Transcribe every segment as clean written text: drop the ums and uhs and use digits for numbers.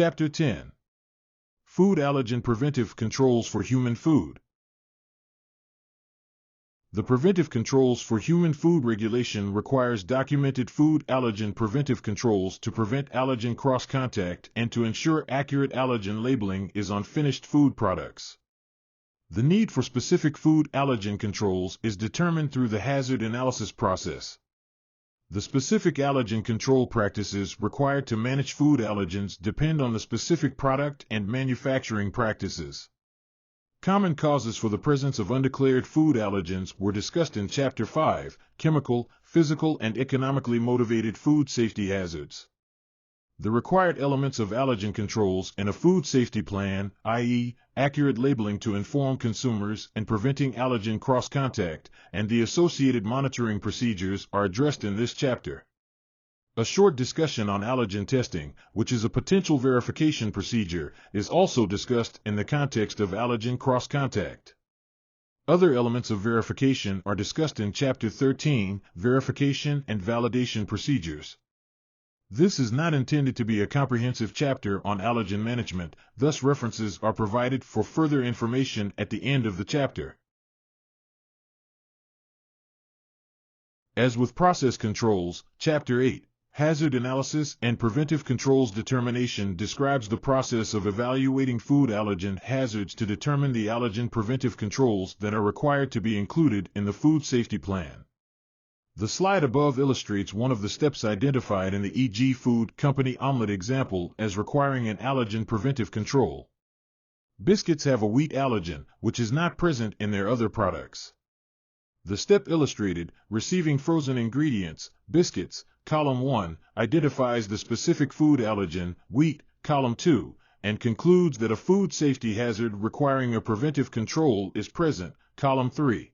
Chapter 10. Food Allergen Preventive Controls for Human Food. The Preventive Controls for Human Food regulation requires documented food allergen preventive controls to prevent allergen cross-contact and to ensure accurate allergen labeling is on finished food products. The need for specific food allergen controls is determined through the hazard analysis process. The specific allergen control practices required to manage food allergens depend on the specific product and manufacturing practices. Common causes for the presence of undeclared food allergens were discussed in Chapter 5, Chemical, Physical, and Economically Motivated Food Safety Hazards. The required elements of allergen controls in a food safety plan, i.e., accurate labeling to inform consumers and preventing allergen cross-contact, and the associated monitoring procedures are addressed in this chapter. A short discussion on allergen testing, which is a potential verification procedure, is also discussed in the context of allergen cross-contact. Other elements of verification are discussed in Chapter 13, Verification and Validation Procedures. This is not intended to be a comprehensive chapter on allergen management, thus references are provided for further information at the end of the chapter. As with process controls, Chapter 8, Hazard Analysis and Preventive Controls Determination describes the process of evaluating food allergen hazards to determine the allergen preventive controls that are required to be included in the food safety plan. The slide above illustrates one of the steps identified in the E.g. Food Company omelet example as requiring an allergen preventive control. Biscuits have a wheat allergen, which is not present in their other products. The step illustrated, receiving frozen ingredients, biscuits, column 1, identifies the specific food allergen, wheat, column 2, and concludes that a food safety hazard requiring a preventive control is present, column 3.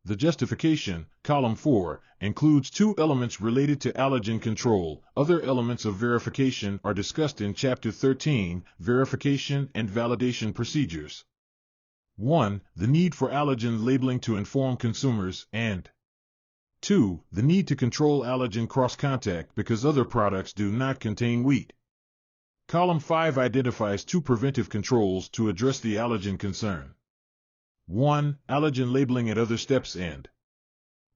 The justification, column 4, includes two elements related to allergen control. Other elements of verification are discussed in Chapter 13, Verification and Validation Procedures. 1. The need for allergen labeling to inform consumers, and 2. The need to control allergen cross-contact because other products do not contain wheat. Column 5 identifies two preventive controls to address the allergen concern. 1. Allergen labeling at other steps and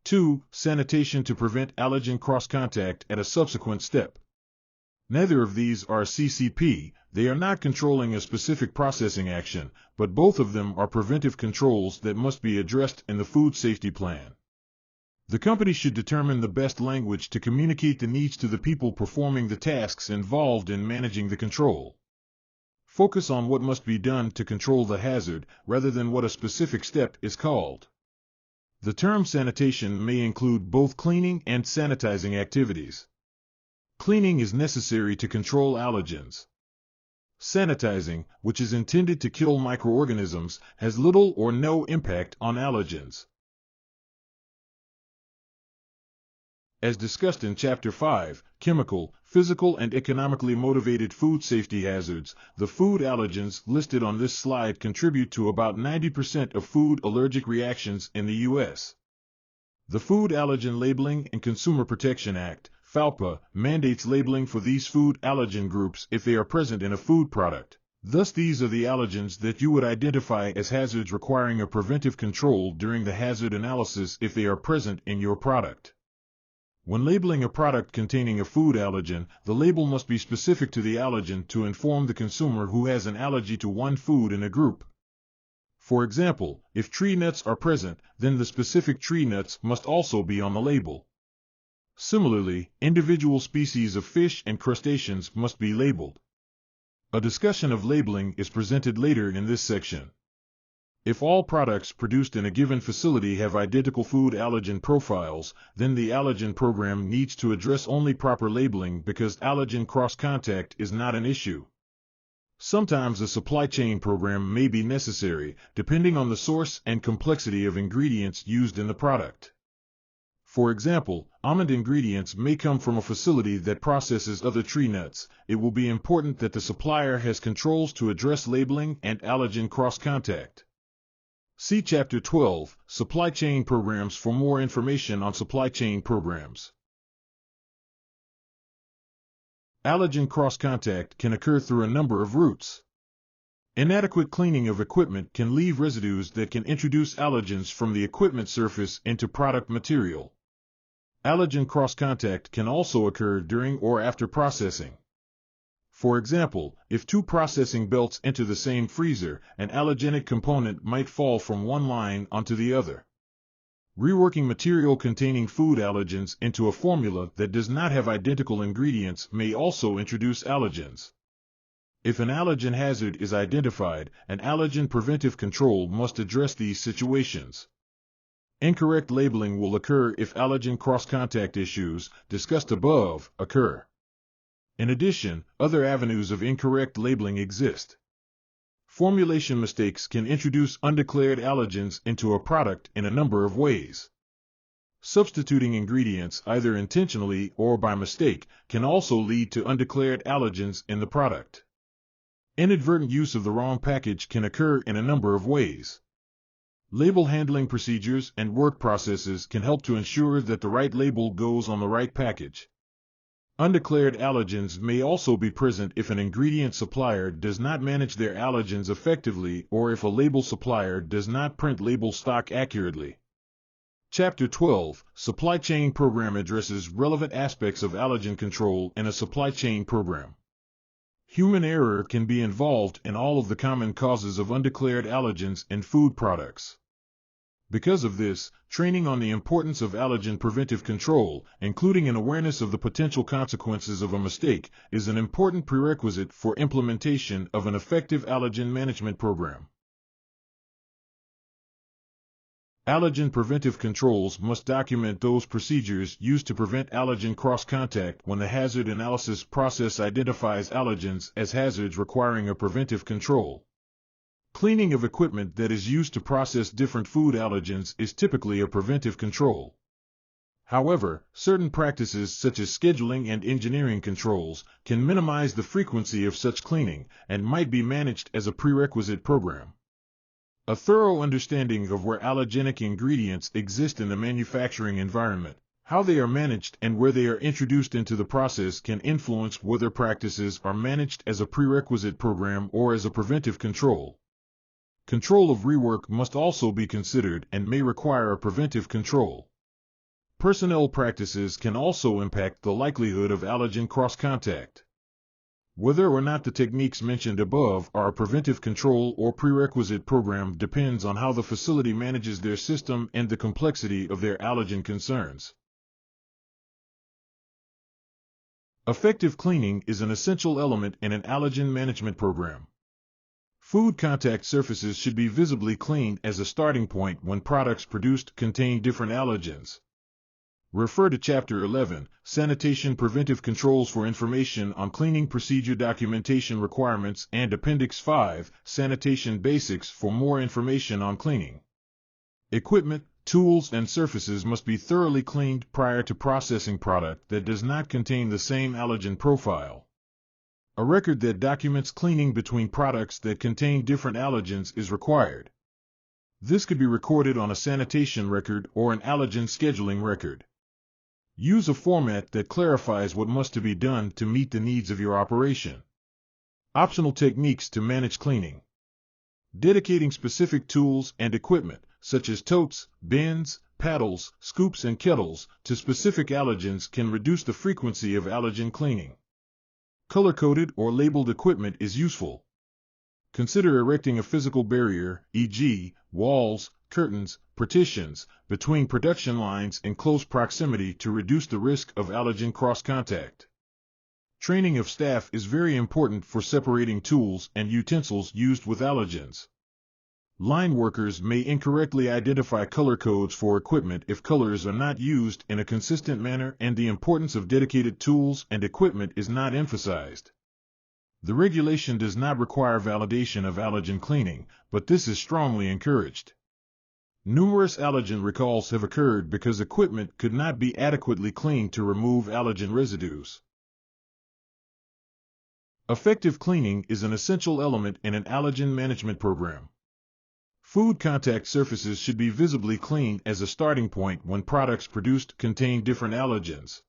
2. Sanitation to prevent allergen cross-contact at a subsequent step. Neither of these are CCP, they are not controlling a specific processing action, but both of them are preventive controls that must be addressed in the food safety plan. The company should determine the best language to communicate the needs to the people performing the tasks involved in managing the control. Focus on what must be done to control the hazard, rather than what a specific step is called. The term sanitation may include both cleaning and sanitizing activities. Cleaning is necessary to control allergens. Sanitizing, which is intended to kill microorganisms, has little or no impact on allergens. As discussed in Chapter 5, Chemical, Physical, and Economically Motivated Food Safety Hazards, the food allergens listed on this slide contribute to about 90% of food allergic reactions in the U.S. The Food Allergen Labeling and Consumer Protection Act, FALPA, mandates labeling for these food allergen groups if they are present in a food product. Thus, these are the allergens that you would identify as hazards requiring a preventive control during the hazard analysis if they are present in your product. When labeling a product containing a food allergen, the label must be specific to the allergen to inform the consumer who has an allergy to one food in a group. For example, if tree nuts are present, then the specific tree nuts must also be on the label. Similarly, individual species of fish and crustaceans must be labeled. A discussion of labeling is presented later in this section. If all products produced in a given facility have identical food allergen profiles, then the allergen program needs to address only proper labeling because allergen cross-contact is not an issue. Sometimes a supply chain program may be necessary, depending on the source and complexity of ingredients used in the product. For example, almond ingredients may come from a facility that processes other tree nuts. It will be important that the supplier has controls to address labeling and allergen cross-contact. See Chapter 12, Supply Chain Programs for more information on supply chain programs. Allergen cross-contact can occur through a number of routes. Inadequate cleaning of equipment can leave residues that can introduce allergens from the equipment surface into product material. Allergen cross-contact can also occur during or after processing. For example, if two processing belts enter the same freezer, an allergenic component might fall from one line onto the other. Reworking material containing food allergens into a formula that does not have identical ingredients may also introduce allergens. If an allergen hazard is identified, an allergen preventive control must address these situations. Incorrect labeling will occur if allergen cross-contact issues, discussed above, occur. In addition, other avenues of incorrect labeling exist. Formulation mistakes can introduce undeclared allergens into a product in a number of ways. Substituting ingredients, either intentionally or by mistake, can also lead to undeclared allergens in the product. Inadvertent use of the wrong package can occur in a number of ways. Label handling procedures and work processes can help to ensure that the right label goes on the right package. Undeclared allergens may also be present if an ingredient supplier does not manage their allergens effectively or if a label supplier does not print label stock accurately. Chapter 12, Supply Chain Program addresses relevant aspects of allergen control in a supply chain program. Human error can be involved in all of the common causes of undeclared allergens in food products. Because of this, training on the importance of allergen preventive control, including an awareness of the potential consequences of a mistake, is an important prerequisite for implementation of an effective allergen management program. Allergen preventive controls must document those procedures used to prevent allergen cross-contact when the hazard analysis process identifies allergens as hazards requiring a preventive control. Cleaning of equipment that is used to process different food allergens is typically a preventive control. However, certain practices such as scheduling and engineering controls can minimize the frequency of such cleaning and might be managed as a prerequisite program. A thorough understanding of where allergenic ingredients exist in the manufacturing environment, how they are managed, and where they are introduced into the process can influence whether practices are managed as a prerequisite program or as a preventive control. Control of rework must also be considered and may require a preventive control. Personnel practices can also impact the likelihood of allergen cross-contact. Whether or not the techniques mentioned above are a preventive control or prerequisite program depends on how the facility manages their system and the complexity of their allergen concerns. Effective cleaning is an essential element in an allergen management program. Food contact surfaces should be visibly cleaned as a starting point when products produced contain different allergens. Refer to Chapter 11, Sanitation Preventive Controls for information on cleaning procedure documentation requirements, and Appendix 5, Sanitation Basics for more information on cleaning. Equipment, tools, and surfaces must be thoroughly cleaned prior to processing product that does not contain the same allergen profile. A record that documents cleaning between products that contain different allergens is required. This could be recorded on a sanitation record or an allergen scheduling record. Use a format that clarifies what must be done to meet the needs of your operation. Optional techniques to manage cleaning. Dedicating specific tools and equipment, such as totes, bins, paddles, scoops, and kettles, to specific allergens can reduce the frequency of allergen cleaning. Color-coded or labeled equipment is useful. Consider erecting a physical barrier, e.g., walls, curtains, partitions, between production lines in close proximity to reduce the risk of allergen cross-contact. Training of staff is very important for separating tools and utensils used with allergens. Line workers may incorrectly identify color codes for equipment if colors are not used in a consistent manner and the importance of dedicated tools and equipment is not emphasized. The regulation does not require validation of allergen cleaning, but this is strongly encouraged. Numerous allergen recalls have occurred because equipment could not be adequately cleaned to remove allergen residues. Effective cleaning is an essential element in an allergen management program. Food contact surfaces should be visibly cleaned as a starting point when products produced contain different allergens.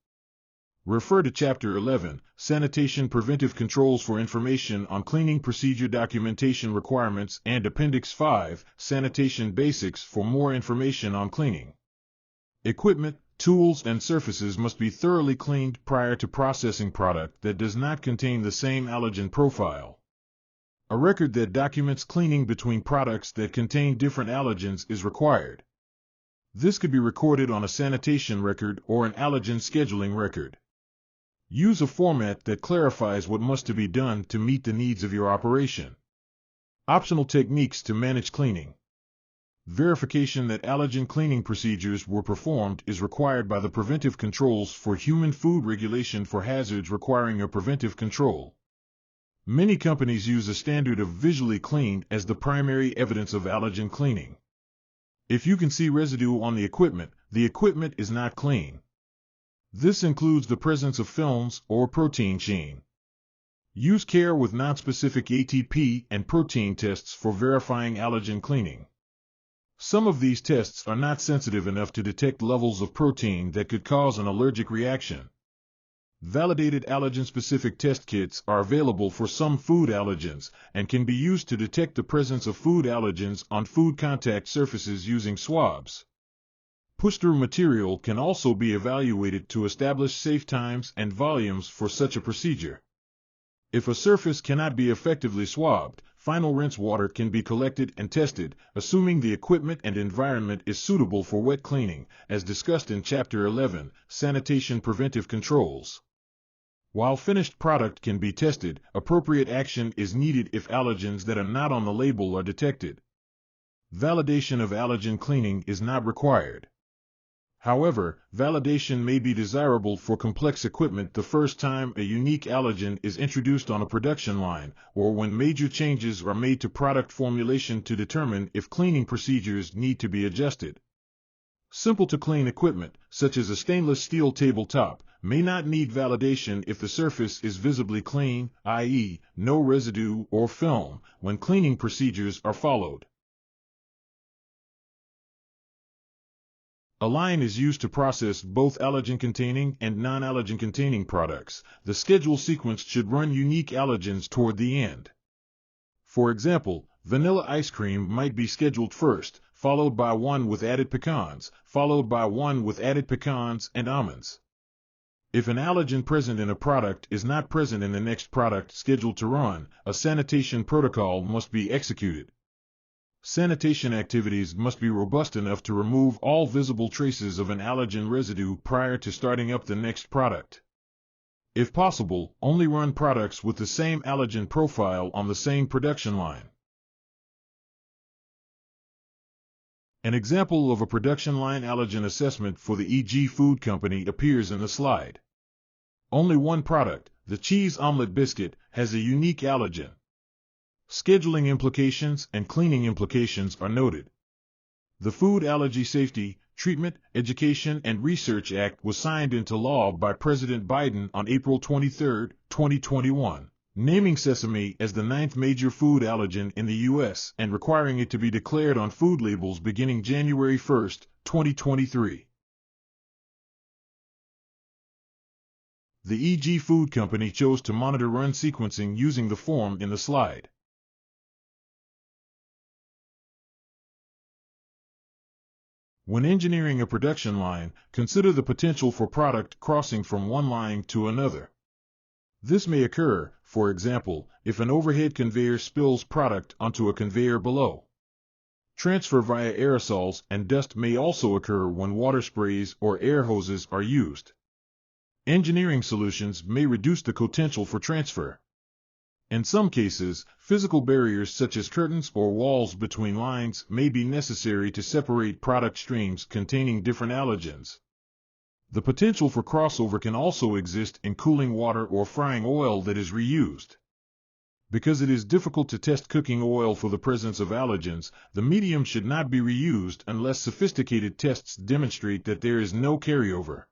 Refer to Chapter 11, Sanitation Preventive Controls for information on cleaning procedure documentation requirements, and Appendix 5, Sanitation Basics for more information on cleaning. Equipment, tools, and surfaces must be thoroughly cleaned prior to processing product that does not contain the same allergen profile. A record that documents cleaning between products that contain different allergens is required. This could be recorded on a sanitation record or an allergen scheduling record. Use a format that clarifies what must be done to meet the needs of your operation. Optional techniques to manage cleaning. Verification that allergen cleaning procedures were performed is required by the Preventive Controls for Human Food Regulation for hazards requiring a preventive control. Many companies use a standard of visually clean as the primary evidence of allergen cleaning. If you can see residue on the equipment is not clean. This includes the presence of films or protein sheen. Use care with nonspecific ATP and protein tests for verifying allergen cleaning. Some of these tests are not sensitive enough to detect levels of protein that could cause an allergic reaction. Validated allergen-specific test kits are available for some food allergens and can be used to detect the presence of food allergens on food contact surfaces using swabs. Push-through material can also be evaluated to establish safe times and volumes for such a procedure. If a surface cannot be effectively swabbed, final rinse water can be collected and tested, assuming the equipment and environment is suitable for wet cleaning, as discussed in Chapter 11, Sanitation Preventive Controls. While finished product can be tested, appropriate action is needed if allergens that are not on the label are detected. Validation of allergen cleaning is not required. However, validation may be desirable for complex equipment the first time a unique allergen is introduced on a production line, or when major changes are made to product formulation to determine if cleaning procedures need to be adjusted. Simple-to-clean equipment, such as a stainless steel tabletop, may not need validation if the surface is visibly clean, i.e., no residue or film, when cleaning procedures are followed. A line is used to process both allergen-containing and non-allergen-containing products. The schedule sequence should run unique allergens toward the end. For example, vanilla ice cream might be scheduled first, followed by one with added pecans, followed by one with added pecans and almonds. If an allergen present in a product is not present in the next product scheduled to run, a sanitation protocol must be executed. Sanitation activities must be robust enough to remove all visible traces of an allergen residue prior to starting up the next product. If possible, only run products with the same allergen profile on the same production line. An example of a production line allergen assessment for the E.G. Food Company appears in the slide. Only one product, the cheese omelet biscuit, has a unique allergen. Scheduling implications and cleaning implications are noted. The Food Allergy Safety, Treatment, Education and Research Act was signed into law by President Biden on April 23, 2021, naming sesame as the 9th major food allergen in the U.S. and requiring it to be declared on food labels beginning January 1, 2023. The E.G. Food Company chose to monitor run sequencing using the form in the slide. When engineering a production line, consider the potential for product crossing from one line to another. This may occur, for example, if an overhead conveyor spills product onto a conveyor below. Transfer via aerosols and dust may also occur when water sprays or air hoses are used. Engineering solutions may reduce the potential for transfer. In some cases, physical barriers such as curtains or walls between lines may be necessary to separate product streams containing different allergens. The potential for crossover can also exist in cooling water or frying oil that is reused. Because it is difficult to test cooking oil for the presence of allergens, the medium should not be reused unless sophisticated tests demonstrate that there is no carryover.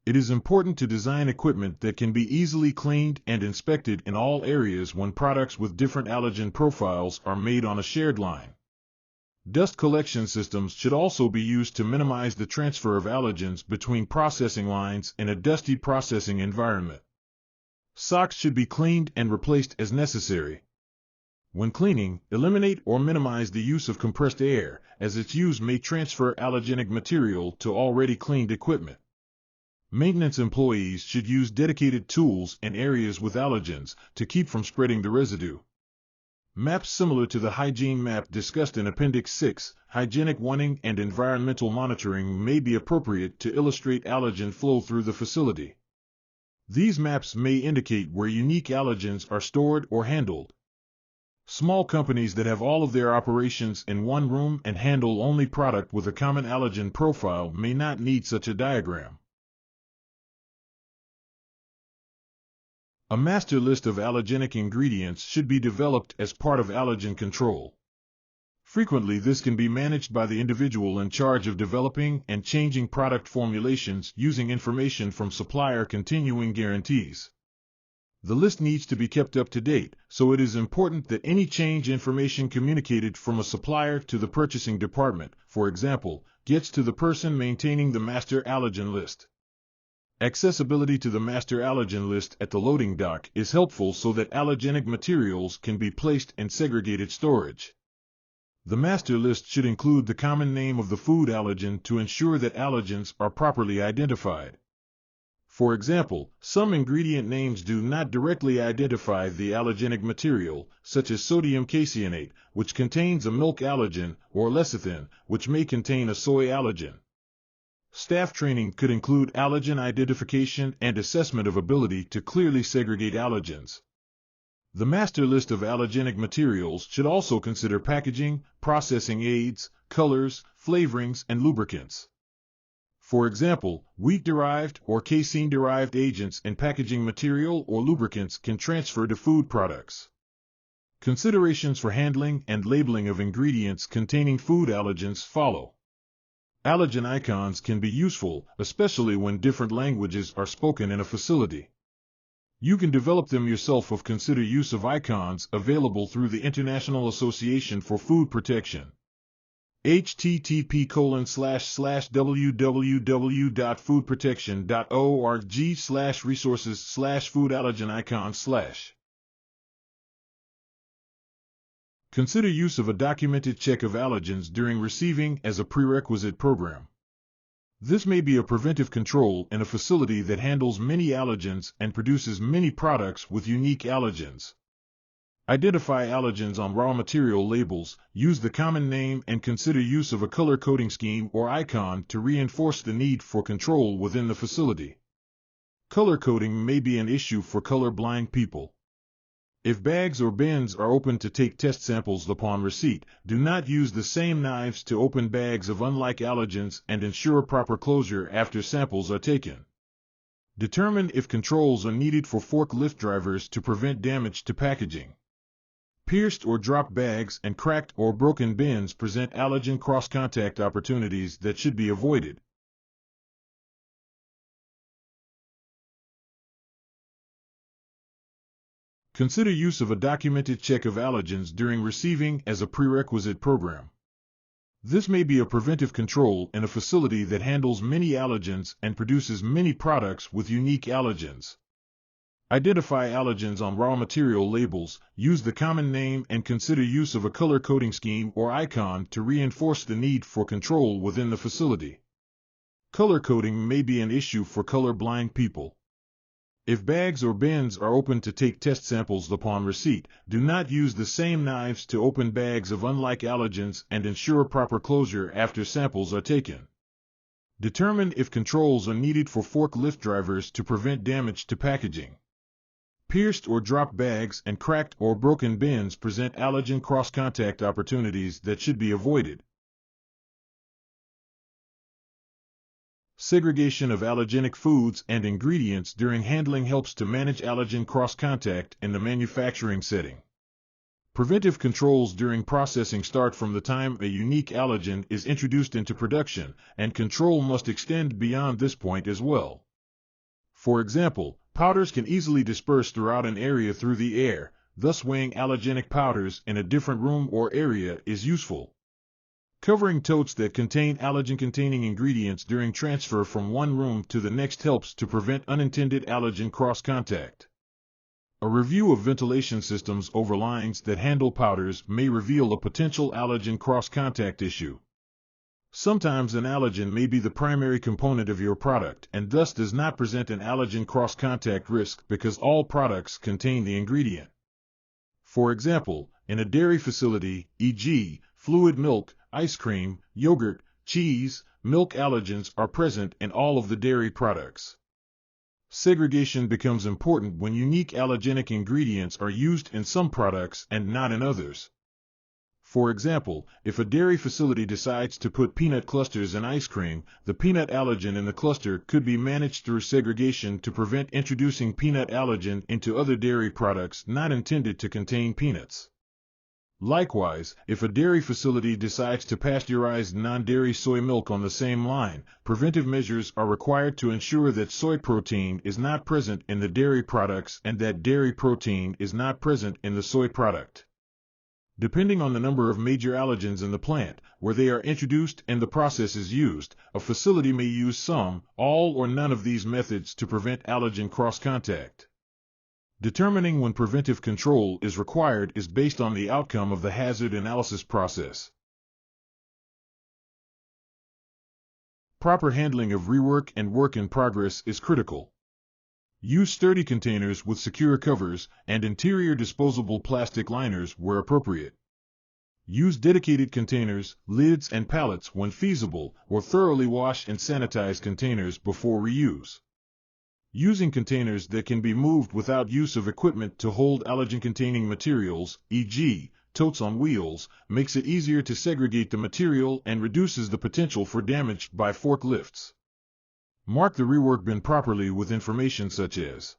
It is important to design equipment that can be easily cleaned and inspected in all areas when products with different allergen profiles are made on a shared line. Dust collection systems should also be used to minimize the transfer of allergens between processing lines in a dusty processing environment. Socks should be cleaned and replaced as necessary. When cleaning, eliminate or minimize the use of compressed air, as its use may transfer allergenic material to already cleaned equipment. Maintenance employees should use dedicated tools in areas with allergens to keep from spreading the residue. Maps similar to the hygiene map discussed in Appendix 6, hygienic warning and environmental monitoring may be appropriate to illustrate allergen flow through the facility. These maps may indicate where unique allergens are stored or handled. Small companies that have all of their operations in one room and handle only product with a common allergen profile may not need such a diagram. A master list of allergenic ingredients should be developed as part of allergen control. Frequently, this can be managed by the individual in charge of developing and changing product formulations using information from supplier continuing guarantees. The list needs to be kept up to date, so it is important that any change information communicated from a supplier to the purchasing department, for example, gets to the person maintaining the master allergen list. Accessibility to the master allergen list at the loading dock is helpful so that allergenic materials can be placed in segregated storage. The master list should include the common name of the food allergen to ensure that allergens are properly identified. For example, some ingredient names do not directly identify the allergenic material, such as sodium caseinate, which contains a milk allergen, or lecithin, which may contain a soy allergen. Staff training could include allergen identification and assessment of ability to clearly segregate allergens. The master list of allergenic materials should also consider packaging, processing aids, colors, flavorings, and lubricants. For example, wheat-derived or casein-derived agents in packaging material or lubricants can transfer to food products. Considerations for handling and labeling of ingredients containing food allergens follow. Allergen icons can be useful, especially when different languages are spoken in a facility. You can develop them yourself or consider use of icons available through the International Association for Food Protection. http://www.foodprotection.org/resources/foodallergenicon/. Consider use of a documented check of allergens during receiving as a prerequisite program. This may be a preventive control in a facility that handles many allergens and produces many products with unique allergens. Identify allergens on raw material labels, use the common name, and consider use of a color coding scheme or icon to reinforce the need for control within the facility. Color coding may be an issue for color-blind people. If bags or bins are opened to take test samples upon receipt, do not use the same knives to open bags of unlike allergens and ensure proper closure after samples are taken. Determine if controls are needed for forklift drivers to prevent damage to packaging. Pierced or dropped bags and cracked or broken bins present allergen cross-contact opportunities that should be avoided. Consider use of a documented check of allergens during receiving as a prerequisite program. This may be a preventive control in a facility that handles many allergens and produces many products with unique allergens. Identify allergens on raw material labels, use the common name, and consider use of a color coding scheme or icon to reinforce the need for control within the facility. Color coding may be an issue for color-blind people. If bags or bins are opened to take test samples upon receipt, do not use the same knives to open bags of unlike allergens and ensure proper closure after samples are taken. Determine if controls are needed for forklift drivers to prevent damage to packaging. Pierced or dropped bags and cracked or broken bins present allergen cross-contact opportunities that should be avoided. Segregation of allergenic foods and ingredients during handling helps to manage allergen cross-contact in the manufacturing setting. Preventive controls during processing start from the time a unique allergen is introduced into production, and control must extend beyond this point as well. For example, powders can easily disperse throughout an area through the air, thus weighing allergenic powders in a different room or area is useful. Covering totes that contain allergen-containing ingredients during transfer from one room to the next helps to prevent unintended allergen cross-contact. A review of ventilation systems over lines that handle powders may reveal a potential allergen cross-contact issue. Sometimes an allergen may be the primary component of your product and thus does not present an allergen cross-contact risk because all products contain the ingredient. For example, in a dairy facility, e.g., fluid milk, ice cream, yogurt, cheese, milk allergens are present in all of the dairy products. Segregation becomes important when unique allergenic ingredients are used in some products and not in others. For example, if a dairy facility decides to put peanut clusters in ice cream, the peanut allergen in the cluster could be managed through segregation to prevent introducing peanut allergen into other dairy products not intended to contain peanuts. Likewise, if a dairy facility decides to pasteurize non-dairy soy milk on the same line, preventive measures are required to ensure that soy protein is not present in the dairy products and that dairy protein is not present in the soy product. Depending on the number of major allergens in the plant, where they are introduced and the process is used, a facility may use some, all, or none of these methods to prevent allergen cross-contact. Determining when preventive control is required is based on the outcome of the hazard analysis process. Proper handling of rework and work in progress is critical. Use sturdy containers with secure covers and interior disposable plastic liners where appropriate. Use dedicated containers, lids, and pallets when feasible, or thoroughly wash and sanitize containers before reuse. Using containers that can be moved without use of equipment to hold allergen-containing materials, e.g., totes on wheels, makes it easier to segregate the material and reduces the potential for damage by forklifts. Mark the rework bin properly with information such as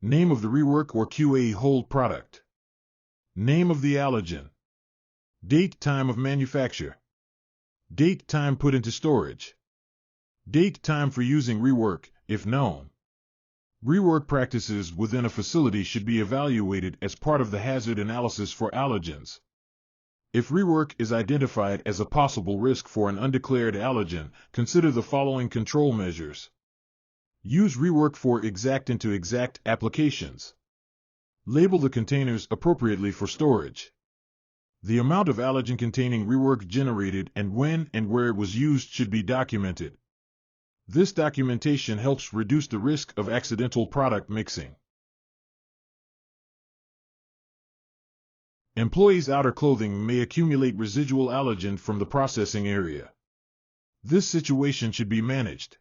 name of the rework or QA hold product, name of the allergen, date time of manufacture, date time put into storage, date time for using rework, if known. Rework practices within a facility should be evaluated as part of the hazard analysis for allergens. If rework is identified as a possible risk for an undeclared allergen, consider the following control measures. Use rework for exact applications. Label the containers appropriately for storage. The amount of allergen-containing rework generated and when and where it was used should be documented. This documentation helps reduce the risk of accidental product mixing. Employees' outer clothing may accumulate residual allergen from the processing area. This situation should be managed.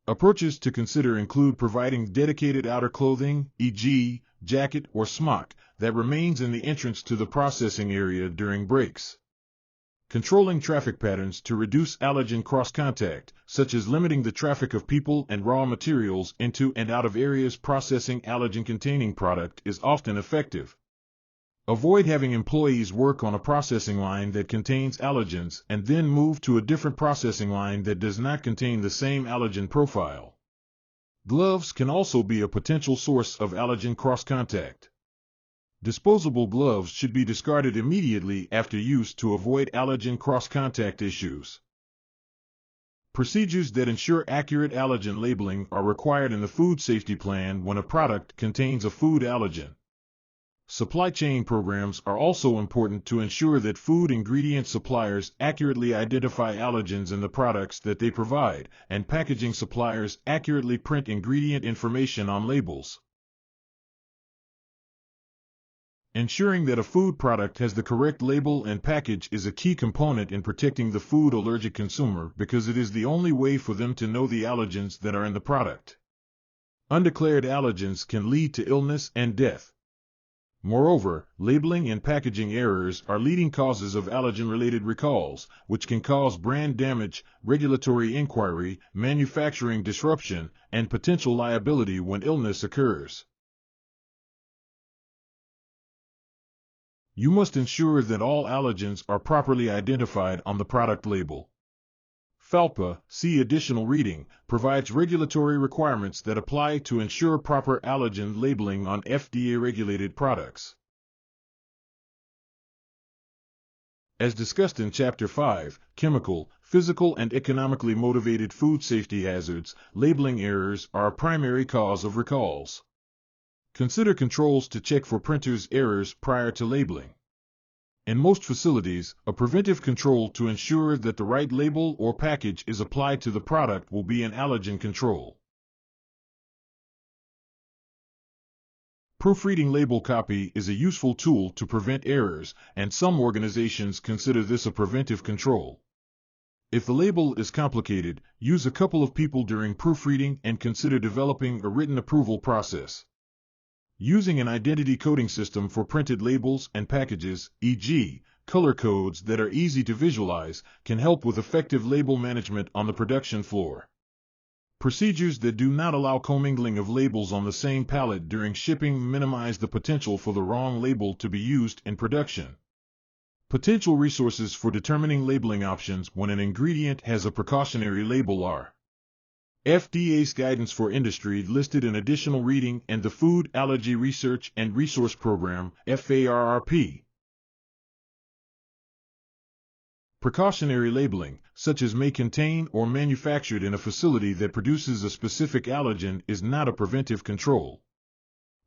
Approaches to consider include providing dedicated outer clothing, e.g., jacket or smock, that remains in the entrance to the processing area during breaks. Controlling traffic patterns to reduce allergen cross-contact, such as limiting the traffic of people and raw materials into and out of areas processing allergen-containing product, is often effective. Avoid having employees work on a processing line that contains allergens and then move to a different processing line that does not contain the same allergen profile. Gloves can also be a potential source of allergen cross-contact. Disposable gloves should be discarded immediately after use to avoid allergen cross-contact issues. Procedures that ensure accurate allergen labeling are required in the food safety plan when a product contains a food allergen. Supply chain programs are also important to ensure that food ingredient suppliers accurately identify allergens in the products that they provide, and packaging suppliers accurately print ingredient information on labels. Ensuring that a food product has the correct label and package is a key component in protecting the food allergic consumer because it is the only way for them to know the allergens that are in the product. Undeclared allergens can lead to illness and death. Moreover, labeling and packaging errors are leading causes of allergen-related recalls, which can cause brand damage, regulatory inquiry, manufacturing disruption, and potential liability when illness occurs. You must ensure that all allergens are properly identified on the product label. FALPA, see additional reading, provides regulatory requirements that apply to ensure proper allergen labeling on FDA-regulated products. As discussed in Chapter 5, Chemical, Physical and Economically Motivated Food Safety Hazards, labeling errors are a primary cause of recalls. Consider controls to check for printers' errors prior to labeling. In most facilities, a preventive control to ensure that the right label or package is applied to the product will be an allergen control. Proofreading label copy is a useful tool to prevent errors, and some organizations consider this a preventive control. If the label is complicated, use a couple of people during proofreading and consider developing a written approval process. Using an identity coding system for printed labels and packages, e.g., color codes that are easy to visualize, can help with effective label management on the production floor. Procedures that do not allow commingling of labels on the same pallet during shipping minimize the potential for the wrong label to be used in production. Potential resources for determining labeling options when an ingredient has a precautionary label are FDA's Guidance for Industry listed in additional reading and the Food Allergy Research and Resource Program, FARRP. Precautionary labeling, such as may contain or manufactured in a facility that produces a specific allergen, is not a preventive control.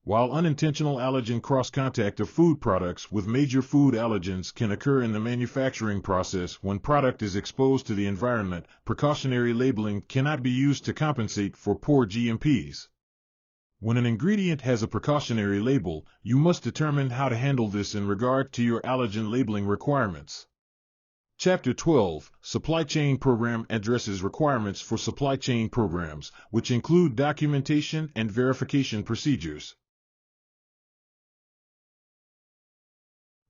While unintentional allergen cross-contact of food products with major food allergens can occur in the manufacturing process when product is exposed to the environment, precautionary labeling cannot be used to compensate for poor GMPs. When an ingredient has a precautionary label, you must determine how to handle this in regard to your allergen labeling requirements. Chapter 12, Supply Chain Program addresses requirements for supply chain programs, which include documentation and verification procedures.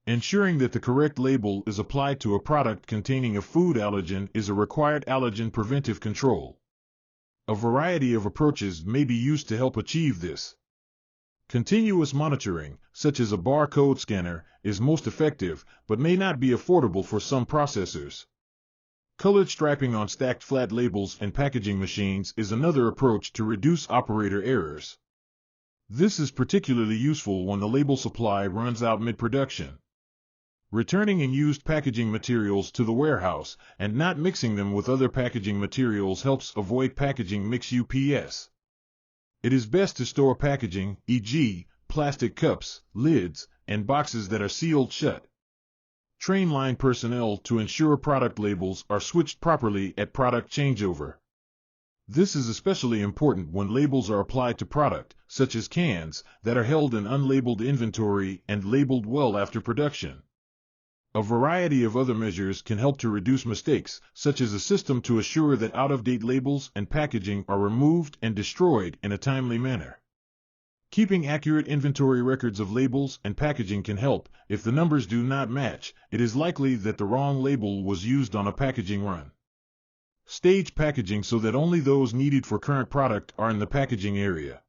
Ensuring that the correct label is applied to a product containing a food allergen is a required allergen preventive control. A variety of approaches may be used to help achieve this. Continuous monitoring, such as a barcode scanner, is most effective, but may not be affordable for some processors. Colored striping on stacked flat labels and packaging machines is another approach to reduce operator errors. This is particularly useful when the label supply runs out mid-production. Returning and used packaging materials to the warehouse and not mixing them with other packaging materials helps avoid packaging mix UPS. It is best to store packaging, e.g., plastic cups, lids, and boxes that are sealed shut. Train line personnel to ensure product labels are switched properly at product changeover. This is especially important when labels are applied to product, such as cans, that are held in unlabeled inventory and labeled well after production. A variety of other measures can help to reduce mistakes, such as a system to assure that out-of-date labels and packaging are removed and destroyed in a timely manner. Keeping accurate inventory records of labels and packaging can help. If the numbers do not match, it is likely that the wrong label was used on a packaging run. Stage packaging so that only those needed for current product are in the packaging area.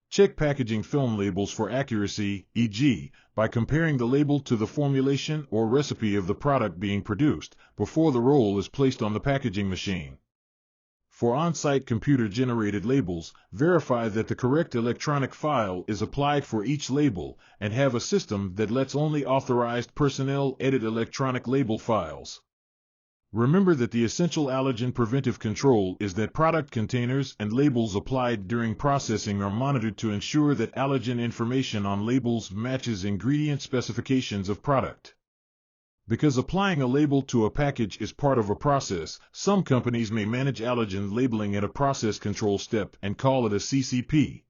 Check packaging film labels for accuracy, e.g., by comparing the label to the formulation or recipe of the product being produced before the roll is placed on the packaging machine. For on-site computer-generated labels, verify that the correct electronic file is applied for each label and have a system that lets only authorized personnel edit electronic label files. Remember that the essential allergen preventive control is that product containers and labels applied during processing are monitored to ensure that allergen information on labels matches ingredient specifications of product. Because applying a label to a package is part of a process, some companies may manage allergen labeling at a process control step and call it a CCP.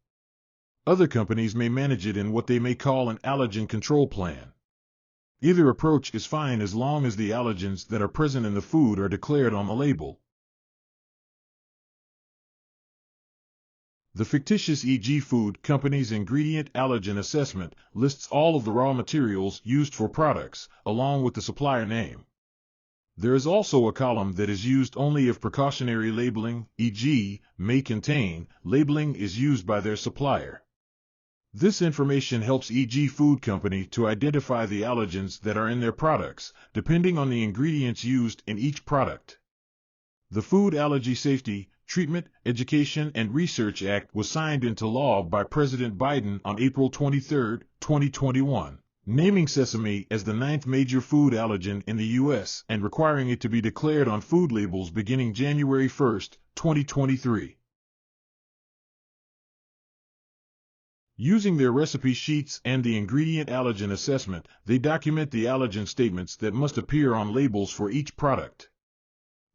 Other companies may manage it in what they may call an allergen control plan. Either approach is fine as long as the allergens that are present in the food are declared on the label. The fictitious e.g. food company's ingredient allergen assessment lists all of the raw materials used for products, along with the supplier name. There is also a column that is used only if precautionary labeling, e.g., may contain, labeling is used by their supplier. This information helps e.g. food company to identify the allergens that are in their products, depending on the ingredients used in each product. The Food Allergy Safety, Treatment, Education and Research Act was signed into law by President Biden on April 23, 2021. naming sesame as the 9th major food allergen in the U.S. and requiring it to be declared on food labels beginning January 1, 2023. Using their recipe sheets and the ingredient allergen assessment, they document the allergen statements that must appear on labels for each product.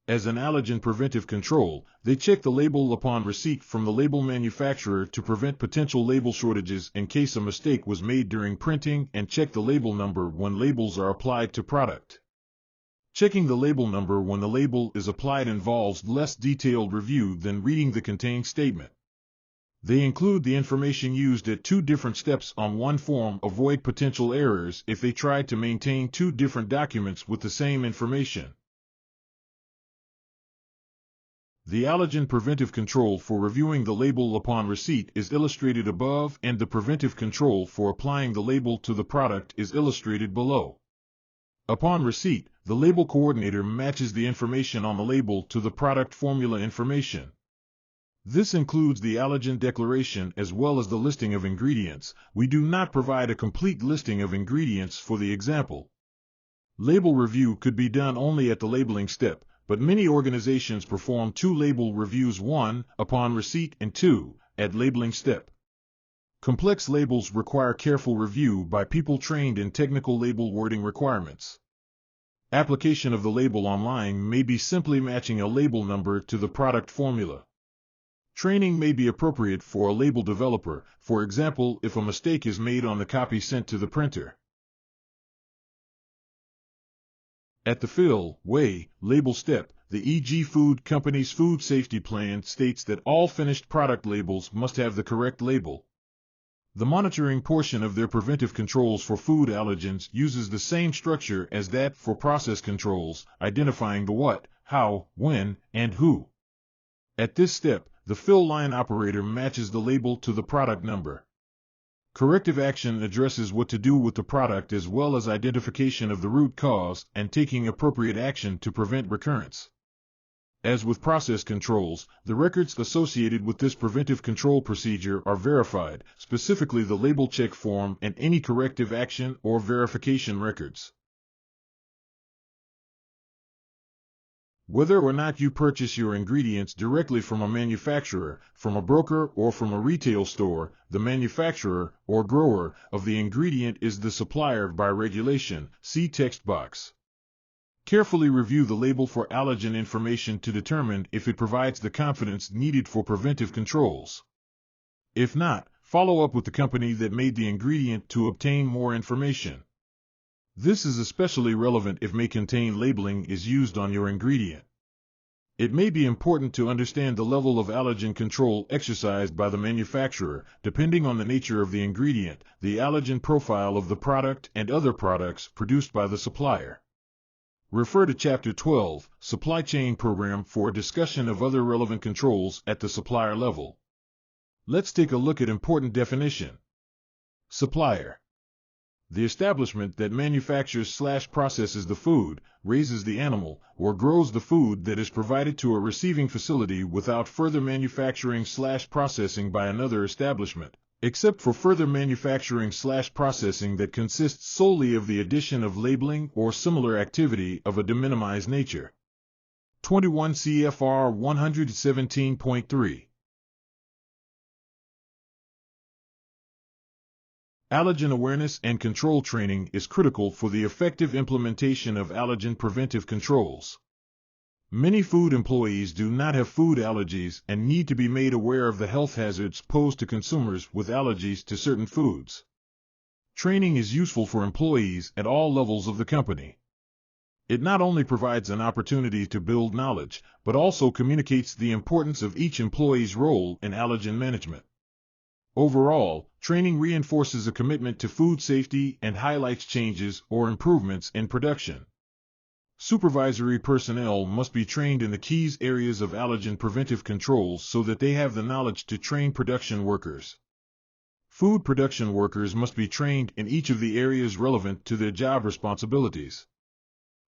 As an allergen preventive control, they check the label upon receipt from the label manufacturer to prevent potential label shortages in case a mistake was made during printing, and check the label number when labels are applied to product. Checking the label number when the label is applied involves less detailed review than reading the contained statement. They include the information used at 2 different steps on one form. Avoid potential errors if they try to maintain 2 different documents with the same information. The allergen preventive control for reviewing the label upon receipt is illustrated above, and the preventive control for applying the label to the product is illustrated below. Upon receipt, the label coordinator matches the information on the label to the product formula information. This includes the allergen declaration as well as the listing of ingredients. We do not provide a complete listing of ingredients for the example. Label review could be done only at the labeling step, but many organizations perform 2 label reviews, 1 upon receipt and 2 at labeling step. Complex labels require careful review by people trained in technical label wording requirements. Application of the label online may be simply matching a label number to the product formula. Training may be appropriate for a label developer, for example, if a mistake is made on the copy sent to the printer. At the fill, weigh, label step, the E.g. Food Company's food safety plan states that all finished product labels must have the correct label. The monitoring portion of their preventive controls for food allergens uses the same structure as that for process controls, identifying the what, how, when, and who. At this step, the fill line operator matches the label to the product number. Corrective action addresses what to do with the product as well as identification of the root cause and taking appropriate action to prevent recurrence. As with process controls, the records associated with this preventive control procedure are verified, specifically the label check form and any corrective action or verification records. Whether or not you purchase your ingredients directly from a manufacturer, from a broker, or from a retail store, the manufacturer or grower of the ingredient is the supplier by regulation. See text box. Carefully review the label for allergen information to determine if it provides the confidence needed for preventive controls. If not, follow up with the company that made the ingredient to obtain more information. This is especially relevant if may contain labeling is used on your ingredient. It may be important to understand the level of allergen control exercised by the manufacturer, depending on the nature of the ingredient, the allergen profile of the product, and other products produced by the supplier. Refer to Chapter 12, Supply Chain Program, for a discussion of other relevant controls at the supplier level. Let's take a look at important definition. Supplier. The establishment that manufactures/processes the food, raises the animal, or grows the food that is provided to a receiving facility without further manufacturing/processing by another establishment, except for further manufacturing/processing that consists solely of the addition of labeling or similar activity of a de minimis nature. 21 CFR 117.3. Allergen awareness and control training is critical for the effective implementation of allergen preventive controls. Many food employees do not have food allergies and need to be made aware of the health hazards posed to consumers with allergies to certain foods. Training is useful for employees at all levels of the company. It not only provides an opportunity to build knowledge, but also communicates the importance of each employee's role in allergen management. Overall, training reinforces a commitment to food safety and highlights changes or improvements in production. Supervisory personnel must be trained in the key areas of allergen preventive controls so that they have the knowledge to train production workers. Food production workers must be trained in each of the areas relevant to their job responsibilities.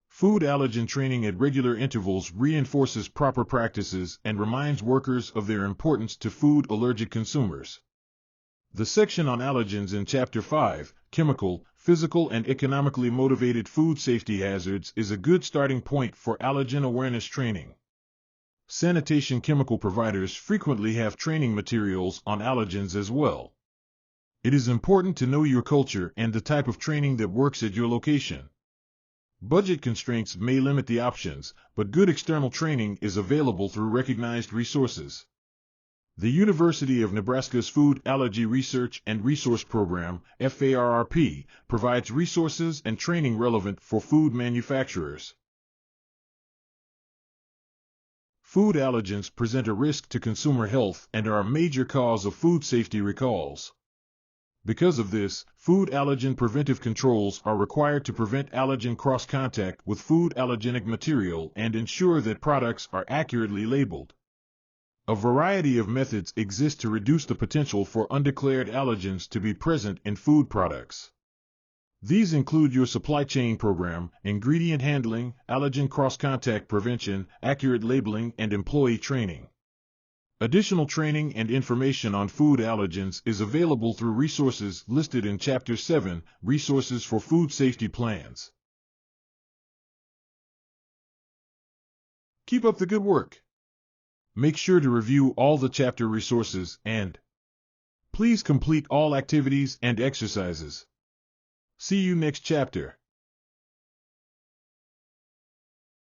Food allergen training at regular intervals reinforces proper practices and reminds workers of their importance to food allergic consumers. The section on allergens in Chapter 5, Chemical, Physical and Economically Motivated Food Safety Hazards, is a good starting point for allergen awareness training. Sanitation chemical providers frequently have training materials on allergens as well. It is important to know your culture and the type of training that works at your location. Budget constraints may limit the options, but good external training is available through recognized resources. The University of Nebraska's Food Allergy Research and Resource Program, FARRP, provides resources and training relevant for food manufacturers. Food allergens present a risk to consumer health and are a major cause of food safety recalls. Because of this, food allergen preventive controls are required to prevent allergen cross-contact with food allergenic material and ensure that products are accurately labeled. A variety of methods exist to reduce the potential for undeclared allergens to be present in food products. These include your supply chain program, ingredient handling, allergen cross-contact prevention, accurate labeling, and employee training. Additional training and information on food allergens is available through resources listed in Chapter 7, Resources for Food Safety Plans. Keep up the good work. Make sure to review all the chapter resources and please complete all activities and exercises. See you next chapter.